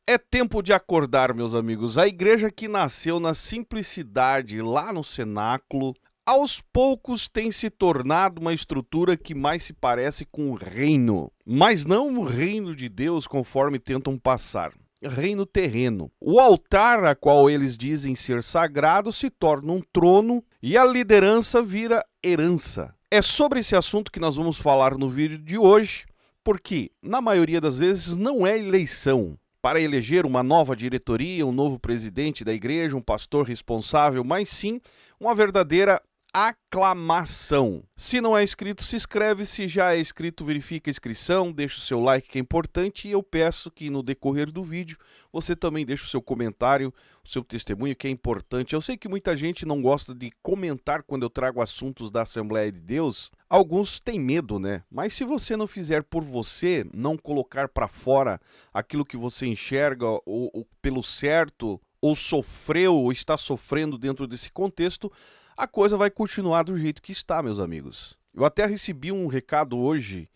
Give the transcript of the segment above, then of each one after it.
É tempo de acordar, meus amigos. A igreja que nasceu na simplicidade lá no cenáculo, aos poucos tem se tornado uma estrutura que mais se parece com o reino, mas não o reino de Deus conforme tentam passar. Reino terreno. O altar a qual eles dizem ser sagrado se torna um trono e a liderança vira herança. É sobre esse assunto que nós vamos falar no vídeo de hoje, porque na maioria das vezes não é eleição para eleger uma nova diretoria, um novo presidente da igreja, um pastor responsável, mas sim uma verdadeira aclamação. Se não é inscrito, se inscreve. Se já é inscrito, verifica a inscrição, deixa o seu like que é importante e eu peço que no decorrer do vídeo você também deixe o seu comentário, o seu testemunho que é importante. Eu sei que muita gente não gosta de comentar quando eu trago assuntos da Assembleia de Deus. Alguns têm medo, né? Mas se você não fizer por você, não colocar para fora aquilo que você enxerga ou pelo certo, ou sofreu ou está sofrendo dentro desse contexto, a coisa vai continuar do jeito que está, meus amigos. Eu até recebi um recado hoje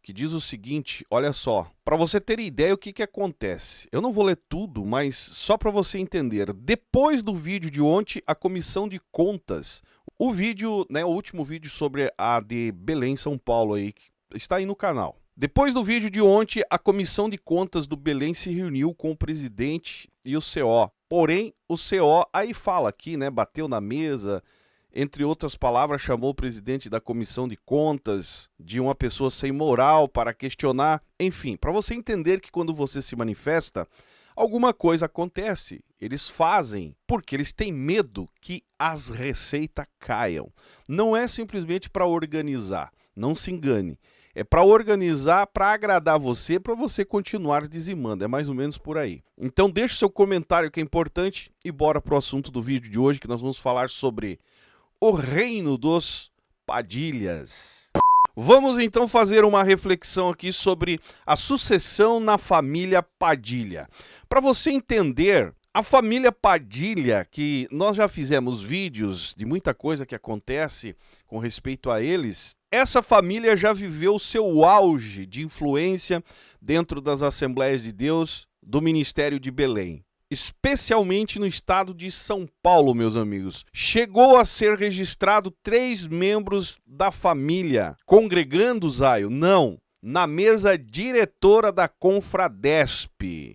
que diz o seguinte, olha só, para você ter ideia o que acontece. Eu não vou ler tudo, mas só para você entender. Depois do vídeo de ontem, a Comissão de Contas, o vídeo, né, o último vídeo sobre a de Belém, São Paulo, aí, que está aí no canal. Depois do vídeo de ontem, a Comissão de Contas do Belém se reuniu com o presidente e o CO. Porém, o CO aí fala aqui, né, bateu na mesa, entre outras palavras, chamou o presidente da Comissão de Contas de uma pessoa sem moral para questionar. Enfim, para você entender que quando você se manifesta, alguma coisa acontece. Eles fazem porque eles têm medo que as receitas caiam. Não é simplesmente para organizar, não se engane. É para organizar, para agradar você, para você continuar dizimando. É mais ou menos por aí. Então deixe seu comentário que é importante e bora para o assunto do vídeo de hoje, que nós vamos falar sobre o reino dos Padilhas. Vamos então fazer uma reflexão aqui sobre a sucessão na família Padilha. Para você entender, a família Padilha, que nós já fizemos vídeos de muita coisa que acontece com respeito a eles, essa família já viveu seu auge de influência dentro das Assembleias de Deus do Ministério de Belém. Especialmente no estado de São Paulo, meus amigos. Chegou a ser registrado 3 membros da família congregando, Zaio? Não, na mesa diretora da Confradesp.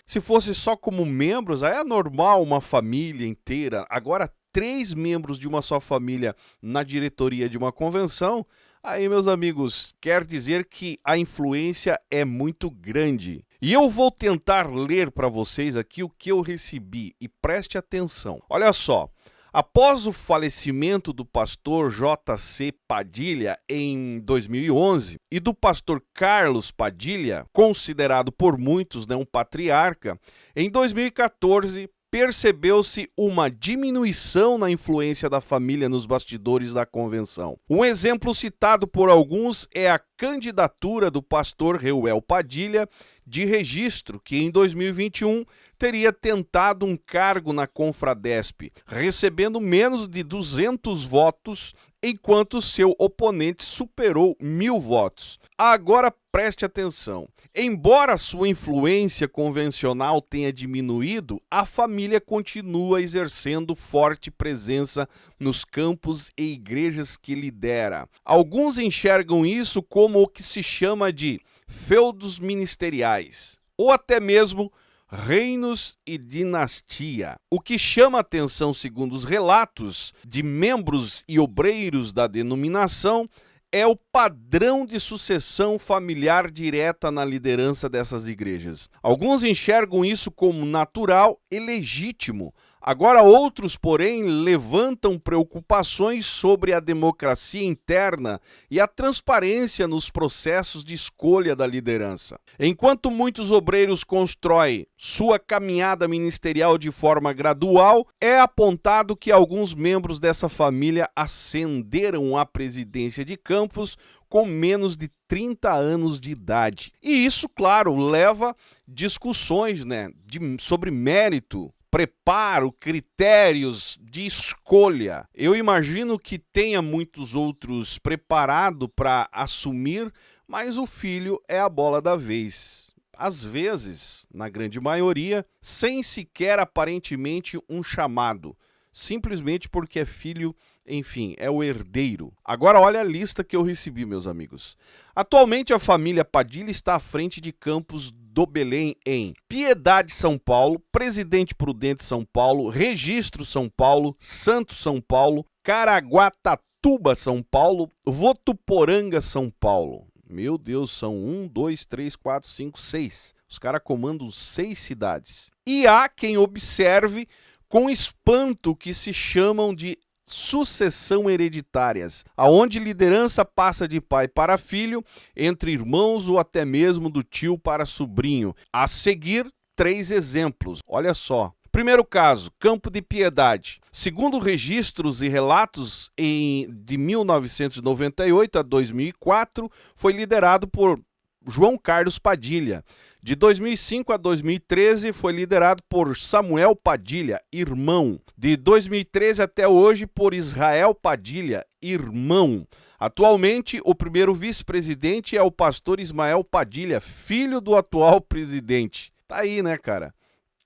Se fosse só como membros, aí é normal uma família inteira. Agora, 3 membros de uma só família na diretoria de uma convenção, aí, meus amigos, quer dizer que a influência é muito grande. E eu vou tentar ler para vocês aqui o que eu recebi, e preste atenção. Olha só, após o falecimento do pastor J.C. Padilha em 2011 e do pastor Carlos Padilha, considerado por muitos, né, um patriarca, em 2014, percebeu-se uma diminuição na influência da família nos bastidores da convenção. Um exemplo citado por alguns é a candidatura do pastor Reuel Padilha de registro, que em 2021 teria tentado um cargo na Confradesp, recebendo menos de 200 votos, enquanto seu oponente superou 1.000 votos. Agora preste atenção. Embora sua influência convencional tenha diminuído, a família continua exercendo forte presença nos campos e igrejas que lidera. Alguns enxergam isso como o que se chama de feudos ministeriais, ou até mesmo reinos e dinastia. O que chama atenção, segundo os relatos de membros e obreiros da denominação, é o padrão de sucessão familiar direta na liderança dessas igrejas. Alguns enxergam isso como natural e legítimo. Agora outros, porém, levantam preocupações sobre a democracia interna e a transparência nos processos de escolha da liderança. Enquanto muitos obreiros constroem sua caminhada ministerial de forma gradual, é apontado que alguns membros dessa família ascenderam à presidência de campos com menos de 30 anos de idade. E isso, claro, leva discussões, né, sobre mérito, preparo, critérios de escolha. Eu imagino que tenha muitos outros preparados para assumir, mas o filho é a bola da vez. às vezes, na grande maioria, sem sequer aparentemente um chamado, simplesmente porque é filho, enfim, é o herdeiro. Agora olha a lista que eu recebi, meus amigos. Atualmente a família Padilha está à frente de Campos do Belém em Piedade, São Paulo, Presidente Prudente, São Paulo, Registro, São Paulo, Santos, São Paulo, Caraguatatuba, São Paulo, Votuporanga, São Paulo. Meu Deus, são 1, 2, 3, 4, 5, 6. Os caras comandam 6 cidades. E há quem observe com espanto o que se chamam de sucessão hereditárias, aonde liderança passa de pai para filho, entre irmãos ou até mesmo do tio para sobrinho. A seguir, 3 exemplos. Olha só. Primeiro caso, Campo de Piedade. Segundo registros e relatos, de 1998 a 2004, foi liderado por João Carlos Padilha. De 2005 a 2013 foi liderado por Samuel Padilha, irmão. De 2013 até hoje por Israel Padilha, irmão. Atualmente, o primeiro vice-presidente é o pastor Ismael Padilha, filho do atual presidente. Tá aí, né, cara?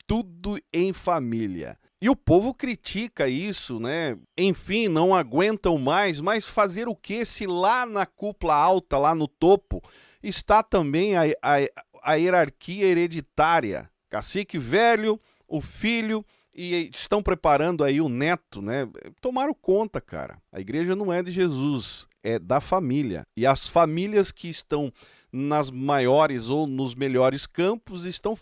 Tudo em família. E o povo critica isso, né? Enfim, não aguentam mais, mas fazer o quê se lá na cúpula alta, lá no topo, está também a hierarquia hereditária? Cacique velho, o filho, e estão preparando aí o neto, né? Tomaram conta, cara. A igreja não é de Jesus, é da família. E as famílias que estão nas maiores ou nos melhores campos estão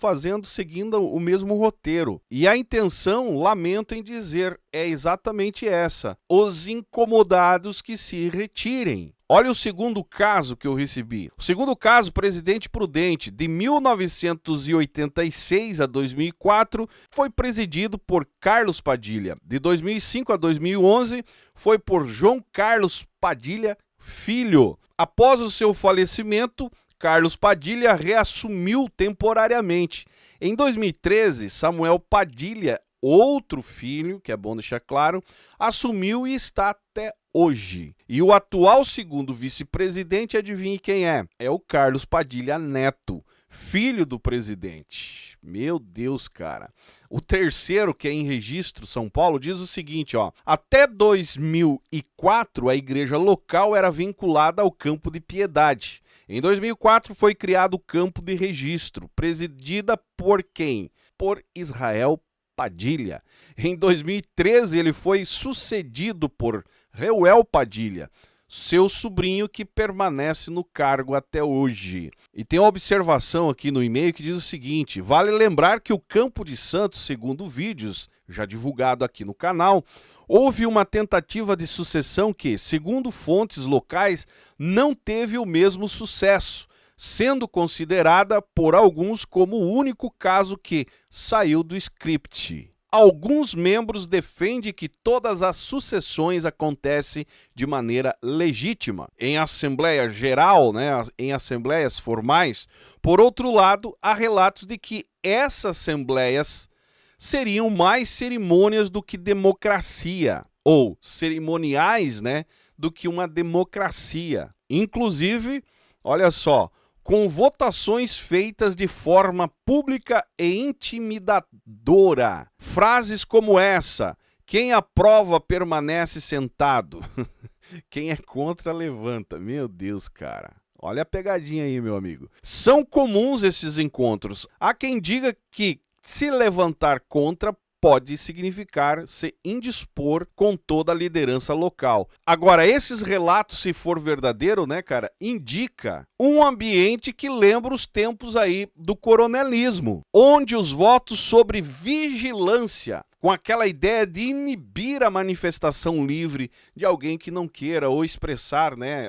seguindo o mesmo roteiro. E a intenção, lamento em dizer, é exatamente essa: os incomodados que se retirem. Olha o segundo caso que eu recebi. O segundo caso, Presidente Prudente, de 1986 a 2004, foi presidido por Carlos Padilha. De 2005 a 2011, foi por João Carlos Padilha Filho. Após o seu falecimento, Carlos Padilha reassumiu temporariamente. Em 2013, Samuel Padilha, outro filho, que é bom deixar claro, assumiu e está até hoje. E o atual segundo vice-presidente, adivinhe quem é? É o Carlos Padilha Neto, filho do presidente. Meu Deus, cara. O terceiro, que é em Registro, São Paulo, diz o seguinte, ó: até 2004, a igreja local era vinculada ao Campo de Piedade. Em 2004, foi criado o Campo de Registro, presidida por quem? Por Israel Padilha. Em 2013, ele foi sucedido por Reuel Padilha, seu sobrinho, que permanece no cargo até hoje. E tem uma observação aqui no e-mail que diz o seguinte: vale lembrar que o Campo de Santos, segundo vídeos já divulgado aqui no canal, houve uma tentativa de sucessão que, segundo fontes locais, não teve o mesmo sucesso, sendo considerada por alguns como o único caso que saiu do script. Alguns membros defendem que todas as sucessões acontecem de maneira legítima, em Assembleia Geral, né, em assembleias formais. Por outro lado, há relatos de que essas assembleias seriam mais cerimônias do que democracia, ou cerimoniais, né, do que uma democracia. Inclusive, olha só, com votações feitas de forma pública e intimidadora. Frases como essa: quem aprova permanece sentado. Quem é contra levanta. Meu Deus, cara. Olha a pegadinha aí, meu amigo. São comuns esses encontros. Há quem diga que se levantar contra pode significar se indispor com toda a liderança local. Agora, esses relatos, se for verdadeiro, né, cara, indica um ambiente que lembra os tempos aí do coronelismo, onde os votos sobre vigilância, com aquela ideia de inibir a manifestação livre de alguém que não queira ou expressar, né,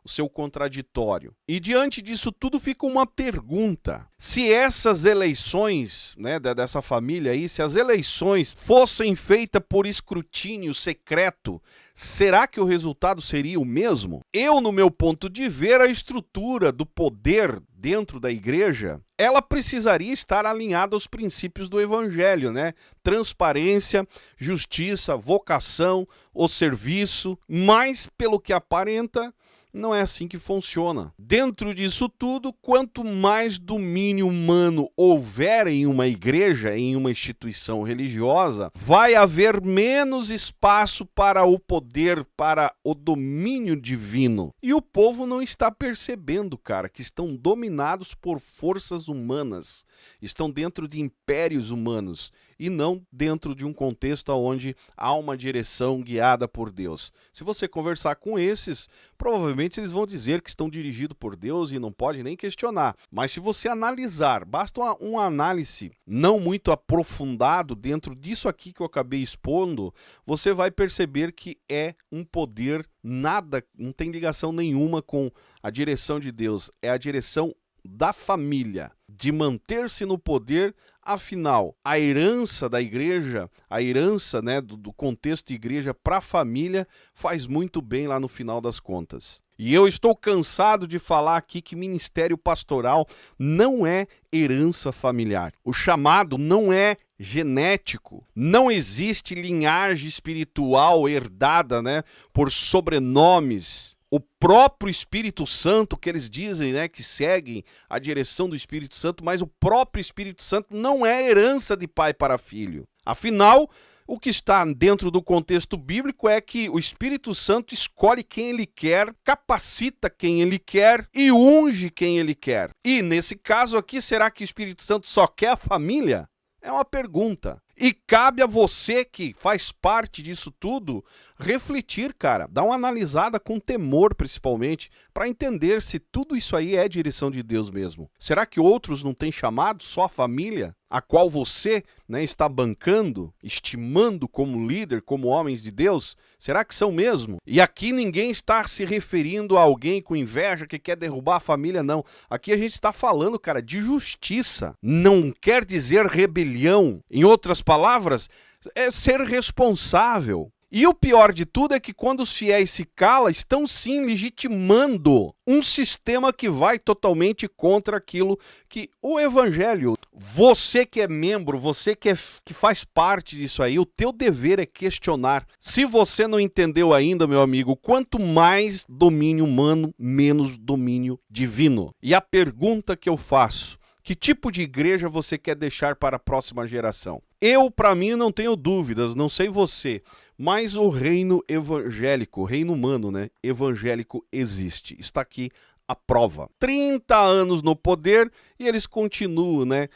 o seu contraditório. E diante disso tudo fica uma pergunta: se essas eleições, né, dessa família aí, se as eleições fossem feitas por escrutínio secreto, será que o resultado seria o mesmo? Eu, no meu ponto de ver, a estrutura do poder dentro da igreja, ela precisaria estar alinhada aos princípios do evangelho, né? Transparência, justiça, vocação, o serviço, mas pelo que aparenta, Não é assim que funciona. Dentro disso tudo, quanto mais domínio humano houver em uma igreja, em uma instituição religiosa, vai haver menos espaço para o poder, para o domínio divino. E o povo não está percebendo, cara, que estão dominados por forças humanas, estão dentro de impérios humanos e não dentro de um contexto onde há uma direção guiada por Deus. Se você conversar com esses, provavelmente eles vão dizer que estão dirigidos por Deus e não pode nem questionar. Mas se você analisar, basta uma análise não muito aprofundado dentro disso aqui que eu acabei expondo, você vai perceber que é um poder nada, não tem ligação nenhuma com a direção de Deus, é a direção da família, de manter-se no poder. Afinal, a herança da igreja, a herança, né, do contexto de igreja para a família faz muito bem lá no final das contas. E eu estou cansado de falar aqui que ministério pastoral não é herança familiar. O chamado não é genético. Não existe linhagem espiritual herdada, né, por sobrenomes. O próprio Espírito Santo, que eles dizem, né, que seguem a direção do Espírito Santo, mas o próprio Espírito Santo não é herança de pai para filho. Afinal, o que está dentro do contexto bíblico é que o Espírito Santo escolhe quem ele quer, capacita quem ele quer e unge quem ele quer. E nesse caso aqui, será que o Espírito Santo só quer a família? É uma pergunta. E cabe a você que faz parte disso tudo refletir, cara, dar uma analisada com temor principalmente, para entender se tudo isso aí é direção de Deus mesmo. Será que outros não têm chamado, só a família, a qual você, né, está bancando, estimando como líder, como homens de Deus? Será que são mesmo? E aqui ninguém está se referindo a alguém com inveja que quer derrubar a família, não. Aqui a gente está falando, cara, de justiça. Não quer dizer rebelião. Em outras palavras, é ser responsável. E o pior de tudo é que quando os fiéis se calam, estão sim legitimando um sistema que vai totalmente contra aquilo que o evangelho. Você que é membro, você que faz parte disso aí, o teu dever é questionar. Se você não entendeu ainda, meu amigo, quanto mais domínio humano, menos domínio divino. E a pergunta que eu faço: que tipo de igreja você quer deixar para a próxima geração? Eu, para mim, não tenho dúvidas, não sei você, mas o reino evangélico, o reino humano, né, evangélico existe. Está aqui a prova. 30 anos no poder e eles continuam, né,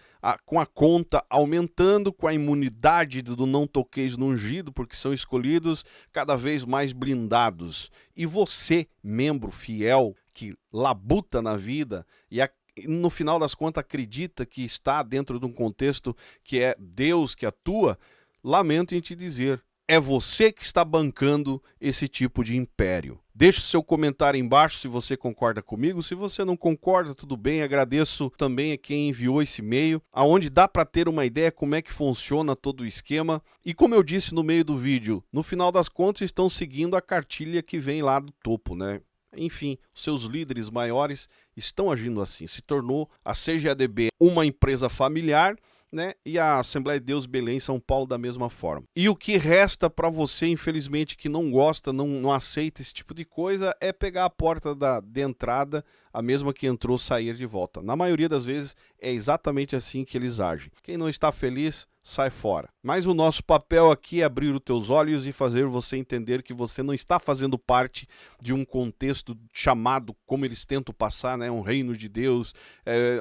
com a conta aumentando, com a imunidade do não toqueis no ungido, porque são escolhidos cada vez mais blindados. E você, membro fiel, que labuta na vida e no final das contas acredita que está dentro de um contexto que é Deus que atua, lamento em te dizer, é você que está bancando esse tipo de império. Deixe seu comentário embaixo se você concorda comigo. Se você não concorda, tudo bem. Agradeço também a quem enviou esse e-mail, onde dá para ter uma ideia como é que funciona todo o esquema. E como eu disse no meio do vídeo, no final das contas estão seguindo a cartilha que vem lá do topo, né? Enfim, seus líderes maiores estão agindo assim. Se tornou a CGADB uma empresa familiar, né? E a Assembleia de Deus Belém São Paulo da mesma forma. E o que resta para você, infelizmente, que não gosta, não aceita esse tipo de coisa, é pegar a porta de entrada, a mesma que entrou, sair de volta. Na maioria das vezes é exatamente assim que eles agem. Quem não está feliz, sai fora. Mas o nosso papel aqui é abrir os teus olhos e fazer você entender que você não está fazendo parte de um contexto chamado, como eles tentam passar, né, um reino de Deus,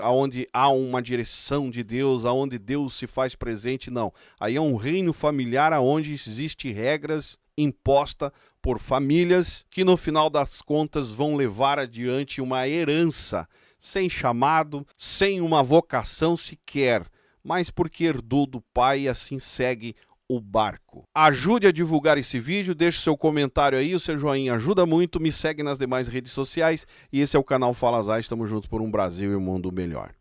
onde há uma direção de Deus, onde Deus se faz presente. Não. Aí é um reino familiar onde existem regras impostas por famílias que no final das contas vão levar adiante uma herança sem chamado, sem uma vocação sequer, mas porque herdou do pai e assim segue o barco. Ajude a divulgar esse vídeo, deixe seu comentário aí, o seu joinha ajuda muito, me segue nas demais redes sociais e esse é o canal Fala Zay, estamos juntos por um Brasil e um mundo melhor.